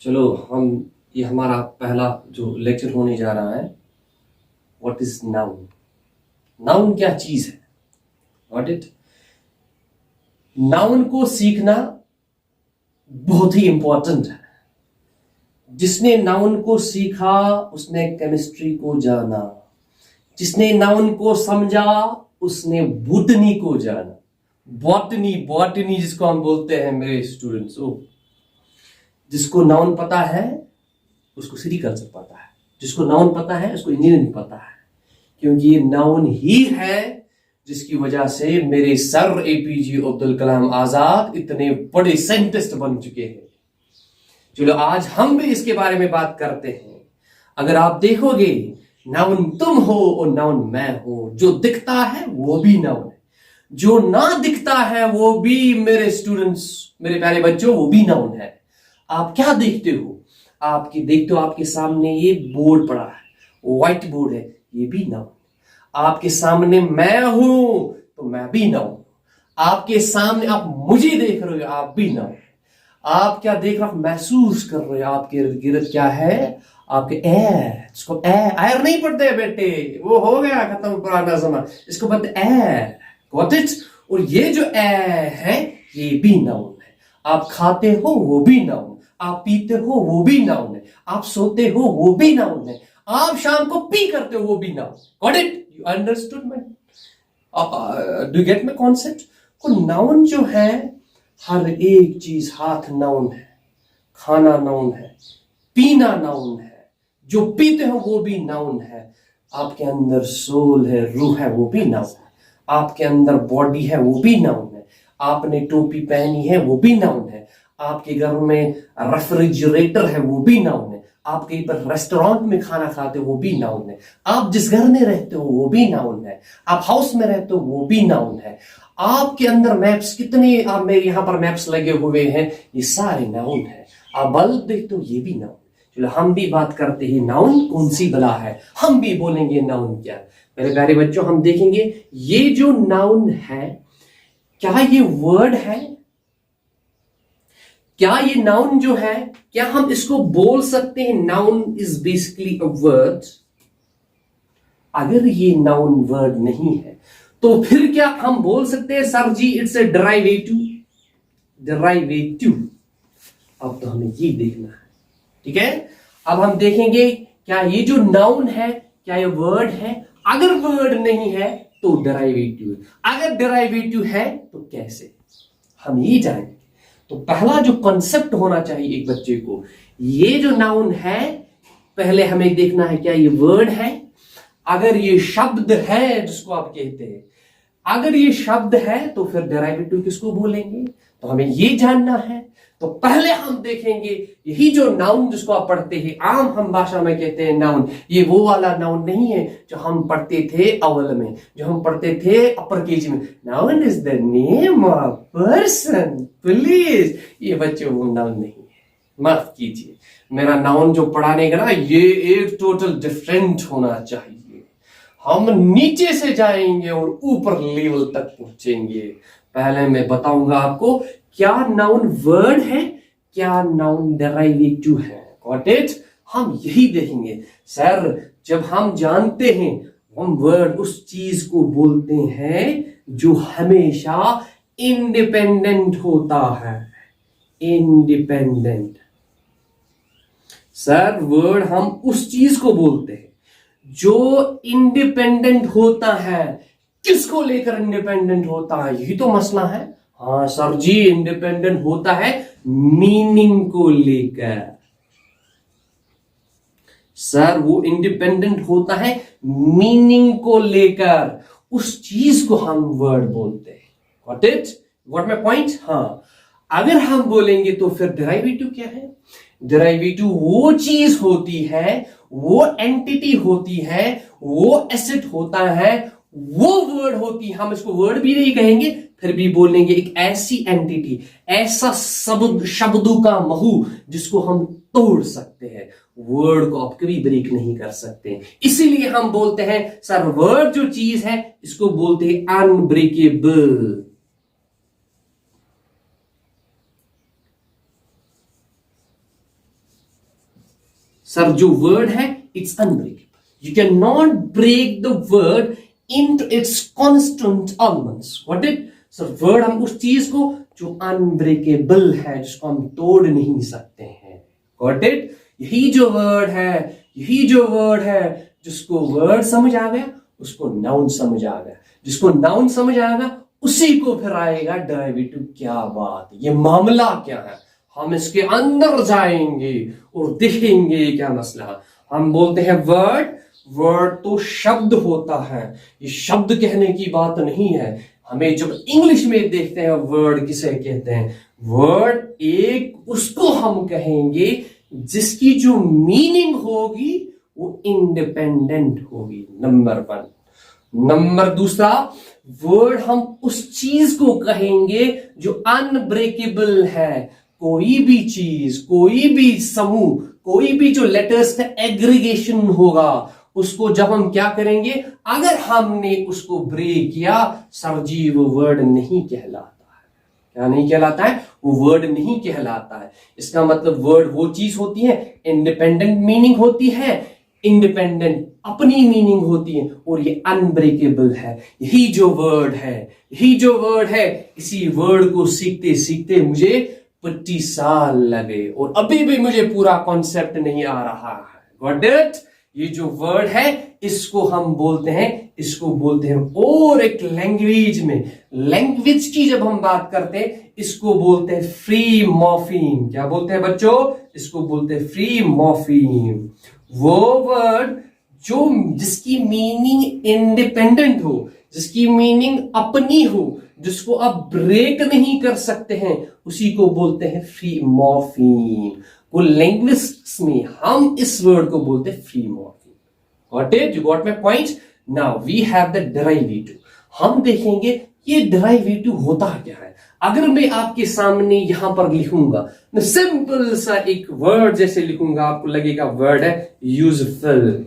चलो हम ये हमारा पहला जो लेक्चर होने जा रहा है, व्हाट इज नाउन। नाउन क्या चीज है, व्हाट इट। नाउन को सीखना बहुत ही इंपॉर्टेंट है। जिसने नाउन को सीखा उसने केमिस्ट्री को जाना, जिसने नाउन को समझा उसने बॉटनी को जाना। बॉटनी बॉटनी जिसको हम बोलते हैं मेरे स्टूडेंट्स, जिसको नाउन पता है उसको सेरिकल्चर पता है, जिसको नाउन पता है उसको इंजीनियरिंग पता है, क्योंकि ये नाउन ही है जिसकी वजह से मेरे सर एपीजे अब्दुल कलाम आजाद इतने बड़े साइंटिस्ट बन चुके हैं। चलो आज हम भी इसके बारे में बात करते हैं। अगर आप देखोगे, नाउन तुम हो और नाउन मैं हूं। जो दिखता है वो भी नाउन है, जो ना दिखता है वो भी, मेरे स्टूडेंट्स, मेरे प्यारे बच्चों, वो भी नाउन है। आप क्या देखते हो? आपकी देखते हो आपके सामने ये बोर्ड पड़ा है, व्हाइट बोर्ड है, ये भी नाउन। आपके सामने मैं हूं तो मैं भी नाउन। आपके सामने आप मुझे देख रहे हो, आप भी नाउन। आप क्या देख रहे हो, महसूस कर रहे हो, आपके इर्द गिर्द क्या है, आपके एयर, जिसको एयर नहीं पढ़ते बेटे, वो हो गया खत्म पुराना समय, इसको बोलते एयर, गॉट इट। और ये जो एयर है ये भी नाउन है। आप खाते हो वो भी नाउन, आप पीते हो वो भी नाउन है, आप सोते हो वो भी नाउन है, आप शाम को पी करते हो वो भी noun. Got it, you understood मैं? Do get my concept? को नाउन जो है, हर एक चीज, हाथ नाउन है, खाना नाउन है, पीना नाउन है, जो पीते हो वो भी नाउन है, आपके अंदर सोल है, रूह है, वो भी नाउन है, आपके अंदर बॉडी है वो भी नाउन है, आपने टोपी पहनी है वो भी नाउन है, आपके घर में रेफ्रिजरेटर है वो भी नाउन है, आप कहीं पर रेस्टोरेंट में खाना खाते हो वो भी नाउन है, आप जिस घर में रहते हो वो भी नाउन है, आप हाउस में रहते हो वो भी नाउन है, आपके अंदर मैप्स कितने, आप मेरे यहाँ पर मैप्स लगे हुए हैं, ये सारे नाउन है, आप बल्ब देखते हो ये भी नाउन। चलो हम भी बात करते हैं, नाउन कौन सी बला है, हम भी बोलेंगे नाउन क्या। मेरे प्यारे बच्चों, हम देखेंगे ये जो नाउन है, क्या ये वर्ड है? क्या ये नाउन जो है, क्या हम इसको बोल सकते हैं noun is basically a word? अगर ये नाउन वर्ड नहीं है तो फिर क्या हम बोल सकते हैं sir ji it's a derivative? Derivative, अब तो हमें ये देखना है, ठीक है। अब हम देखेंगे क्या ये जो नाउन है क्या ये वर्ड है। अगर वर्ड नहीं है तो डेरिवेटिव, अगर डेरिवेटिव है तो कैसे, हम ये जानेंगे। तो पहला जो कॉन्सेप्ट होना चाहिए एक बच्चे को, ये जो नाउन है पहले हमें देखना है क्या ये वर्ड है। अगर ये शब्द है जिसको आप कहते हैं, अगर ये शब्द है तो फिर डेरिवेटिव किसको बोलेंगे, तो हमें ये जानना है। तो पहले हम देखेंगे यही जो नाउन जिसको आप पढ़ते हैं, आम हम भाषा में कहते हैं नाउन, ये वो वाला नाउन नहीं है जो हम पढ़ते थे अव्वल में, जो हम पढ़ते थे अपर केजी में। Noun is the name of person, please, ये बच्चे वो नाउन नहीं है, माफ कीजिए। मेरा नाउन जो पढ़ाने का ना, ये एक टोटल डिफरेंट होना चाहिए। हम नीचे से जाएंगे और ऊपर लेवल तक पहुंचेंगे। पहले मैं बताऊंगा आपको क्या नाउन वर्ड है, क्या नाउन डेरिवेटिव है। Got it? हम यही देखेंगे। सर जब हम जानते हैं, हम वर्ड उस चीज को बोलते हैं जो हमेशा इंडिपेंडेंट होता है। इंडिपेंडेंट, सर वर्ड हम उस चीज को बोलते हैं जो इंडिपेंडेंट होता है। किसको लेकर इंडिपेंडेंट होता है, यही तो मसला है। हाँ सर जी, इंडिपेंडेंट होता है मीनिंग को लेकर। सर वो इंडिपेंडेंट होता है मीनिंग को लेकर, उस चीज को हम वर्ड बोलते हैं। Got it? Got my point? हाँ, अगर हम बोलेंगे तो फिर डेरिवेटिव क्या है? डेरिवेटिव वो चीज होती है, वो एंटिटी होती है, वो एसेट होता है, वो वर्ड होती है। हम इसको वर्ड भी नहीं कहेंगे, फिर भी बोलेंगे एक ऐसी एंटिटी, ऐसा शब्दों का महू जिसको हम तोड़ सकते हैं। वर्ड को आप कभी ब्रेक नहीं कर सकते, इसीलिए हम बोलते हैं सर वर्ड जो चीज है इसको बोलते हैं अनब्रेकेबल। सर जो वर्ड है it's unbreakable, you can not break the word into its constant elements. What it sir word, हम उस चीज को जो अनब्रेकेबल है, जिसको हम तोड़ नहीं सकते हैं। Got it? यही जो वर्ड है, यही जो वर्ड है, जिसको वर्ड समझ आ गया उसको नाउन समझ आ गया, जिसको नाउन समझ आ गया उसी को फिर आएगा डेरिवेटिव। क्या बात, ये मामला क्या है, हम इसके अंदर जाएंगे और देखेंगे क्या मसला। हम बोलते हैं वर्ड, वर्ड तो शब्द होता है, ये शब्द कहने की बात नहीं है। हमें जब इंग्लिश में देखते हैं वर्ड किसे कहते हैं, वर्ड एक उसको हम कहेंगे जिसकी जो मीनिंग होगी वो इंडिपेंडेंट होगी, नंबर वन। नंबर दूसरा, वर्ड हम उस चीज को कहेंगे जो अनब्रेकेबल है। कोई भी चीज, कोई भी समूह, कोई भी जो लेटर्स का एग्रीगेशन होगा उसको जब हम क्या करेंगे, अगर हमने उसको ब्रेक किया सर जी वो वर्ड नहीं कहलाता है। क्या नहीं कहलाता है? वो वर्ड नहीं कहलाता है। इसका मतलब वर्ड वो चीज होती है, इंडिपेंडेंट मीनिंग होती है, इंडिपेंडेंट अपनी मीनिंग होती है, और ये अनब्रेकेबल है। यही जो वर्ड है, यही जो वर्ड है। इसी वर्ड को सीखते सीखते मुझे 25 साल लगे और अभी भी मुझे पूरा कॉन्सेप्ट नहीं आ रहा है। Got it? ये जो वर्ड है इसको हम बोलते हैं, इसको बोलते हैं और एक लैंग्वेज में, लैंग्वेज की जब हम बात करते हैं इसको बोलते हैं फ्री मॉर्फीम। क्या बोलते हैं बच्चों? इसको बोलते हैं फ्री मॉर्फीम। वो वर्ड जो जिसकी मीनिंग इंडिपेंडेंट हो, जिसकी मीनिंग अपनी हो, जिसको आप ब्रेक नहीं कर सकते हैं, उसी को बोलते हैं फ्री मॉर्फीम। वो लिंग्विस्टिक्स में हम इस वर्ड को बोलते हैं free morpheme. Got it? You got my point? Now we have the derivative. हम देखेंगे ये डेरिवेटिव होता क्या है। अगर मैं आपके सामने यहां पर लिखूंगा, मैं सिंपल सा एक वर्ड जैसे लिखूंगा, आपको लगेगा वर्ड है यूजफुल।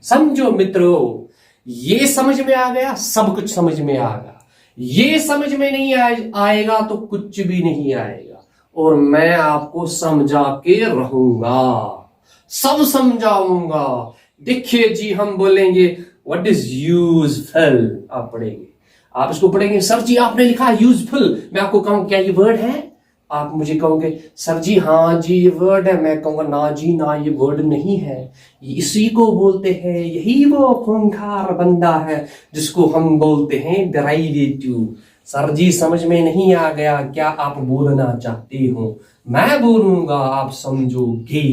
समझो मित्रों, ये समझ में आ गया, सब कुछ समझ में आ गया। ये समझ में नहीं आएगा तो कुछ भी नहीं आएगा, और मैं आपको समझा के रहूंगा, सब समझाऊंगा। देखिए जी, हम बोलेंगे व्हाट इज यूजफुल, आप पढ़ेंगे, आप इसको पढ़ेंगे, सर जी आपने लिखा यूजफुल, मैं आपको कहूं क्या ये वर्ड है? आप मुझे कहोगे सर जी हाँ जी ये वर्ड है, मैं कहूंगा ना जी ना ये वर्ड नहीं है, इसी को बोलते हैं, यही वो खूंखार बंदा है जिसको हम बोलते हैं डेरिवेटिव। सर जी समझ में नहीं आ गया, क्या आप बोलना चाहते हो? मैं बोलूंगा, आप समझोगे।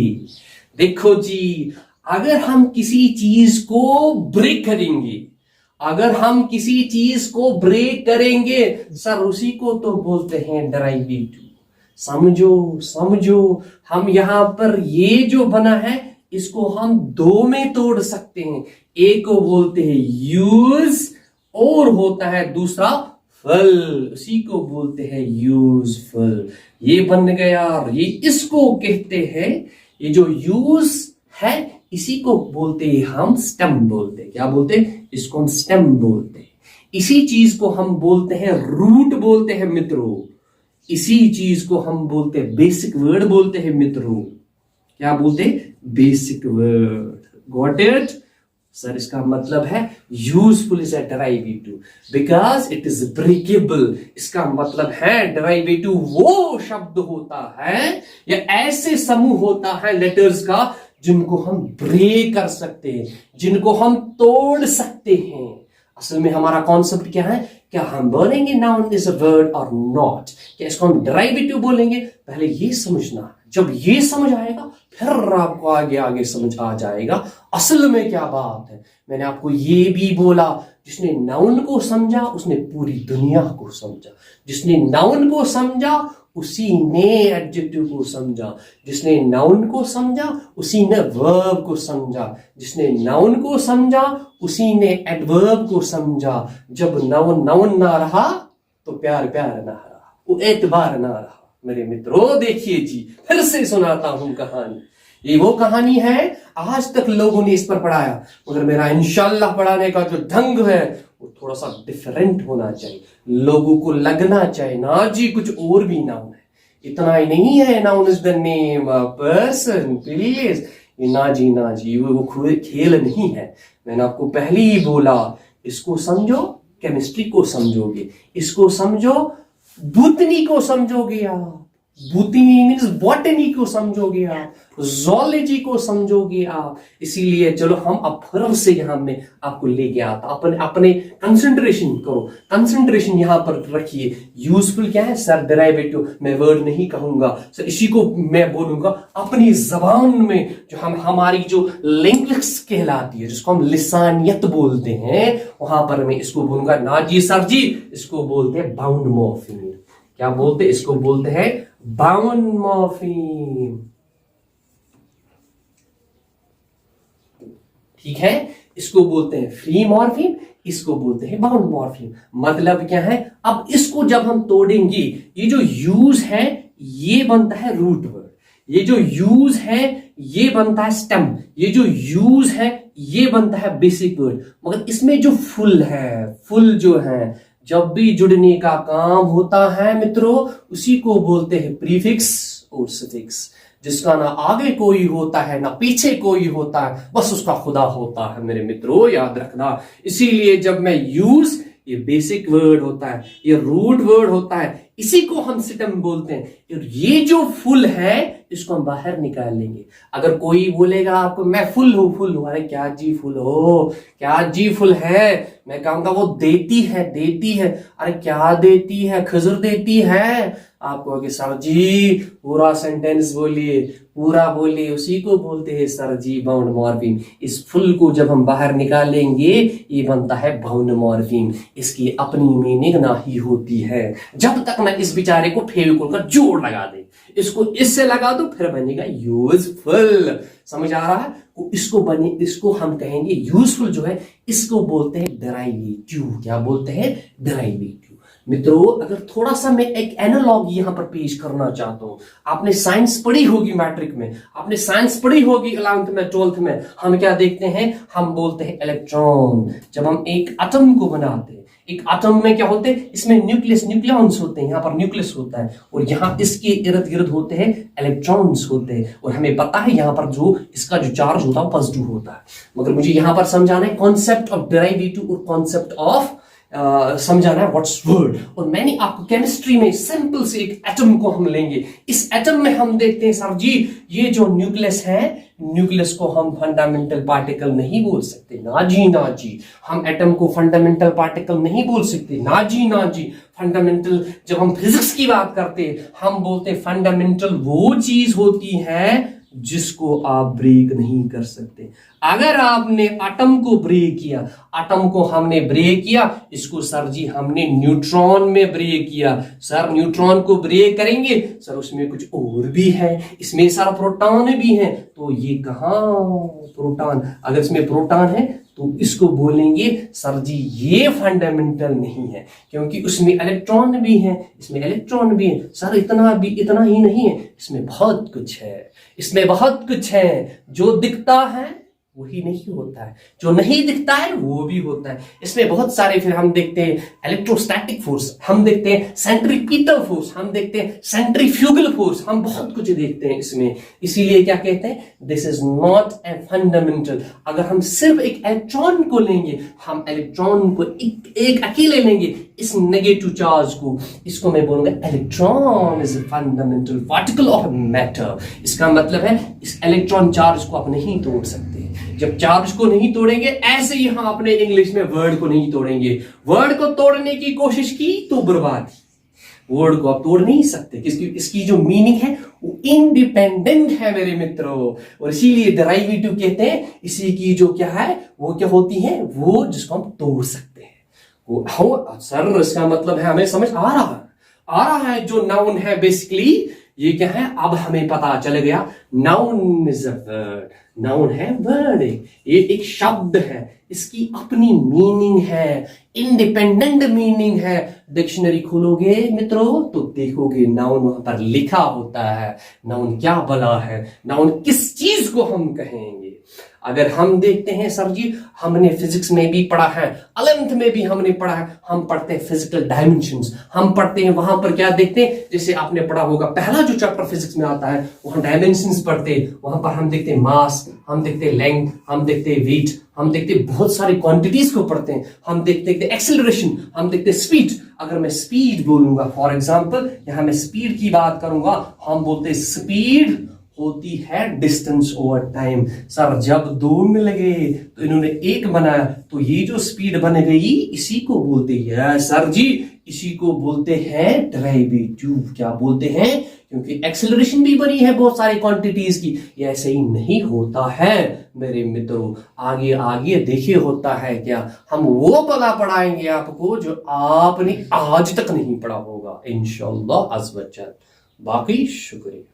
देखो जी, अगर हम किसी चीज को ब्रेक करेंगे, अगर हम किसी चीज को ब्रेक करेंगे सर, उसी को तो बोलते हैं डेरिवेटिव। समझो समझो, हम यहां पर ये जो बना है इसको हम दो में तोड़ सकते हैं। एक को बोलते हैं यूज और होता है दूसरा फुल, उसी को बोलते हैं यूजफुल। ये बन गया, ये इसको कहते हैं, ये जो यूज है इसी को बोलते हैं हम स्टेम बोलते हैं। क्या बोलते हैं? इसको हम स्टेम बोलते हैं। इसी चीज को हम बोलते हैं रूट बोलते हैं मित्रों। इसी चीज को हम बोलते हैं बेसिक वर्ड बोलते हैं मित्रों। क्या बोलते हैं? Basic word. Got it? Sir इसका मतलब है useful is a derivative because it is breakable. इसका मतलब है डेरिवेटिव वो शब्द होता है या ऐसे समूह होता है लेटर्स का जिनको हम ब्रेक कर सकते हैं, जिनको हम तोड़ सकते हैं। असल में हमारा कॉन्सेप्ट क्या है? क्या हम बोलेंगे नाउन इज अ वर्ड और नॉट? क्या इसको हम डेरिवेटिव बोलेंगे? पहले ये समझना, जब ये समझ आएगा फिर आपको आगे आगे समझ आ जाएगा असल में क्या बात है। मैंने आपको ये भी बोला, जिसने नाउन को समझा उसने पूरी दुनिया को समझा, जिसने नाउन को समझा उसी ने एडजेक्टिव को समझा, जिसने नाउन को समझा उसी ने वर्ब को समझा, जिसने नाउन को समझा उसी ने एडवर्ब को समझा। जब नाउन नाउन ना रहा तो प्यार प्यार ना रहा, वो एतबार ना रहा। मेरे मित्रों देखिए जी, फिर से सुनाता हूं कहानी। ये वो कहानी है आज तक लोगों ने इस पर पढ़ाया, मगर मेरा इंशाल्लाह पढ़ाने का जो ढंग है वो थोड़ा सा डिफरेंट होना चाहिए। लोगों को लगना चाहिए ना जी कुछ और भी नाउन है, इतना ही नहीं है noun is the name of person please. ये ना जी वो खेल नहीं है। मैंने आपको पहले ही बोला, इसको समझो केमिस्ट्री को समझोगे, इसको समझो बूटनी को समझोगे आप, बूटनी मीन्स बॉटनी को समझोगे आप, जोलॉजी को समझोगे आप। इसीलिए चलो हम अब फिर से यहां में आपको लेके आता, अपने कंसंट्रेशन करो, कंसंट्रेशन यहां पर रखिए। यूजफुल क्या है सर? डेरिवेटिव मैं वर्ड नहीं कहूंगा सर, इसी को मैं बोलूंगा अपनी जबान में, जो हमारी जो लिंग्विस्टिक्स कहलाती है, जिसको हम लिसानियत बोलते हैं, वहां पर मैं इसको बोलूंगा ना जी सर जी, इसको बोलते हैं बाउंड मॉर्फीम। क्या बोलते हैं? इसको बोलते हैं बाउंड मॉर्फीम। ठीक है, इसको बोलते हैं फ्री मॉर्फीम, इसको बोलते हैं बाउंड मॉर्फीम। मतलब क्या है? अब इसको जब हम तोड़ेंगे, ये जो यूज है ये बनता है रूट वर्ड, ये जो यूज है ये बनता है स्टेम, ये जो यूज है ये बनता है बेसिक वर्ड। मगर इसमें जो फुल है, फुल जो है, जब भी जुड़ने का काम होता है मित्रों, उसी को बोलते हैं प्रीफिक्स और सफिक्स, जिसका ना आगे कोई होता है ना पीछे कोई होता है, बस उसका खुदा होता है मेरे मित्रों, याद रखना। इसीलिए जब मैं यूज, ये बेसिक वर्ड होता है, ये रूट वर्ड होता है, इसी को हम सिस्टम बोलते हैं। और ये जो फुल है इसको हम बाहर निकाल लेंगे। अगर कोई बोलेगा आपको मैं फुल हूं, फुल हूं, अरे क्या जी फुल हो, क्या जी फुल है? मैं कहूंगा वो देती है, देती है। अरे क्या देती है? खजूर देती है। आप कहोगे सर जी पूरा सेंटेंस बोलिए, पूरा बोलिए, उसी को बोलते हैं सर जी बाउंड मॉर्फीम। इस फुल को जब हम बाहर निकालेंगे ये बनता है बाउंड मॉर्फीम। इसकी अपनी मीनिंग ना ही होती है जब तक ना इस बेचारे को फेविकोल का जोड़ लगा दे, इसको इससे लगा दो फिर बनेगा यूजफुल। समझ आ रहा है? इसको हम कहेंगे यूजफुल जो है, इसको बोलते हैं डेरिवेटिव। क्या बोलते हैं? डेरिवेटिव। मित्रों अगर थोड़ा सा मैं एक एनालॉग यहां पर पेश करना चाहता हूं, आपने साइंस पढ़ी होगी मैट्रिक में, आपने साइंस पढ़ी होगी 11th में 12th में। हम क्या देखते हैं? हम बोलते हैं इलेक्ट्रॉन। जब हम एक एटम को बनाते हैं, एक एटम में क्या होते हैं? इसमें न्यूक्लियस, न्यूक्लियॉन्स होते हैं, यहाँ पर न्यूक्लियस होता है और यहाँ इसके इर्द गिर्द होते हैं इलेक्ट्रॉन्स होते हैं। और हमें पता है यहाँ पर जो इसका जो चार्ज होता है पॉजिटिव होता है। मगर मुझे यहाँ पर समझाना है कॉन्सेप्ट ऑफ डेरिवेटिव और कॉन्सेप्ट ऑफ समझाना है व्हाट्स वर्ड। और मैंने आपको केमिस्ट्री में सिंपल से एक एटम को हम लेंगे। इस एटम में हम देखते हैं सर जी ये जो न्यूक्लियस है, न्यूक्लियस को हम फंडामेंटल पार्टिकल नहीं बोल सकते, ना जी ना जी। हम एटम को फंडामेंटल पार्टिकल नहीं बोल सकते, ना जी ना जी। फंडामेंटल, जब हम फिजिक्स की बात करते हैं हम बोलते हैं फंडामेंटल वो चीज होती है जिसको आप ब्रेक नहीं कर सकते। अगर आपने एटम को ब्रेक किया, एटम को हमने ब्रेक किया, इसको सर जी हमने न्यूट्रॉन में ब्रेक किया। सर न्यूट्रॉन को ब्रेक करेंगे सर उसमें कुछ और भी है, इसमें सारा प्रोटॉन भी है, तो ये कहां प्रोटॉन? अगर इसमें प्रोटॉन है तो इसको बोलेंगे सर जी ये फंडामेंटल नहीं है, क्योंकि उसमें इलेक्ट्रॉन भी है, इसमें इलेक्ट्रॉन भी है। सर इतना ही नहीं है, इसमें बहुत कुछ है, इसमें बहुत कुछ है। जो दिखता है वही नहीं होता है, जो नहीं दिखता है वो भी होता है। इसमें बहुत सारे, फिर हम देखते हैं इलेक्ट्रोस्टैटिक फोर्स, हम देखते हैं सेंट्रीपिटल फोर्स, हम देखते हैं सेंट्रीफ्यूगल फोर्स, हम बहुत कुछ देखते हैं इसमें। इसीलिए क्या कहते हैं? This is not a fundamental. अगर हम सिर्फ एक इलेक्ट्रॉन को लेंगे, हम इलेक्ट्रॉन को एक अकेले लेंगे, इस नेगेटिव चार्ज को, इसको मैं बोलूंगा electron is a fundamental particle of matter. इसका मतलब है इस इलेक्ट्रॉन चार्ज को आप नहीं तोड़ सकते। जब चार्ज को नहीं तोड़ेंगे, ऐसे ही हम अपने इंग्लिश में वर्ड को नहीं तोड़ेंगे। वर्ड को तोड़ने की कोशिश की तो बर्बादी। वर्ड को आप तोड़ नहीं सकते, इसकी जो मीनिंग है वो इंडिपेंडेंट है मेरे मित्रों। और इसीलिए डेरिवेटिव कहते हैं इसी की जो क्या है वो क्या होती है, वो जिसको हम तोड़ सकते हैं। वो सर इसका मतलब है हमें समझ आ रहा है। जो नाउन है बेसिकली ये क्या है, अब हमें पता चल गया। Noun is a word, noun है वर्ड, ये एक शब्द है, इसकी अपनी मीनिंग है, इंडिपेंडेंट मीनिंग है। डिक्शनरी खोलोगे मित्रों तो देखोगे नाउन वहां पर लिखा होता है। नाउन क्या भला है, नाउन किस चीज को हम कहेंगे। अगर हम देखते हैं सर जी, हमने फिजिक्स में भी पढ़ा है, 11th में भी हमने पढ़ा है, हम पढ़ते हैं फिजिकल डायमेंशंस, हम पढ़ते हैं वहां पर क्या देखते हैं, जैसे आपने पढ़ा होगा पहला जो चैप्टर फिजिक्स में आता है वहां डायमेंशंस पढ़ते हैं, वहां पर हम देखते हैं मास, हम देखते हैं लेंथ, हम देखते हैं वेट, हम देखते हैं बहुत सारी क्वांटिटीज को पढ़ते हैं, हम देखते हैं एक्सेलरेशन, हम देखते हैं स्पीड। अगर मैं स्पीड बोलूंगा, फॉर एग्जांपल यहां मैं स्पीड की बात करूंगा, हम बोलते हैं स्पीड होती है डिस्टेंस ओवर टाइम। सर जब दो मिल गए तो इन्होंने एक बनाया, तो ये जो स्पीड बन गई इसी को बोलते हैं सर जी, इसी को बोलते हैं डेरिवेटिव। क्या बोलते हैं? क्योंकि एक्सेलरेशन भी बनी है बहुत सारी क्वांटिटीज की। ये ऐसे ही नहीं होता है मेरे मित्रों, आगे आगे देखिए होता है क्या। हम वो पता पढ़ाएंगे आपको जो आपने आज तक नहीं पढ़ा होगा इंशाअल्लाह अज़्ज़ व जल। बाकी शुक्रिया।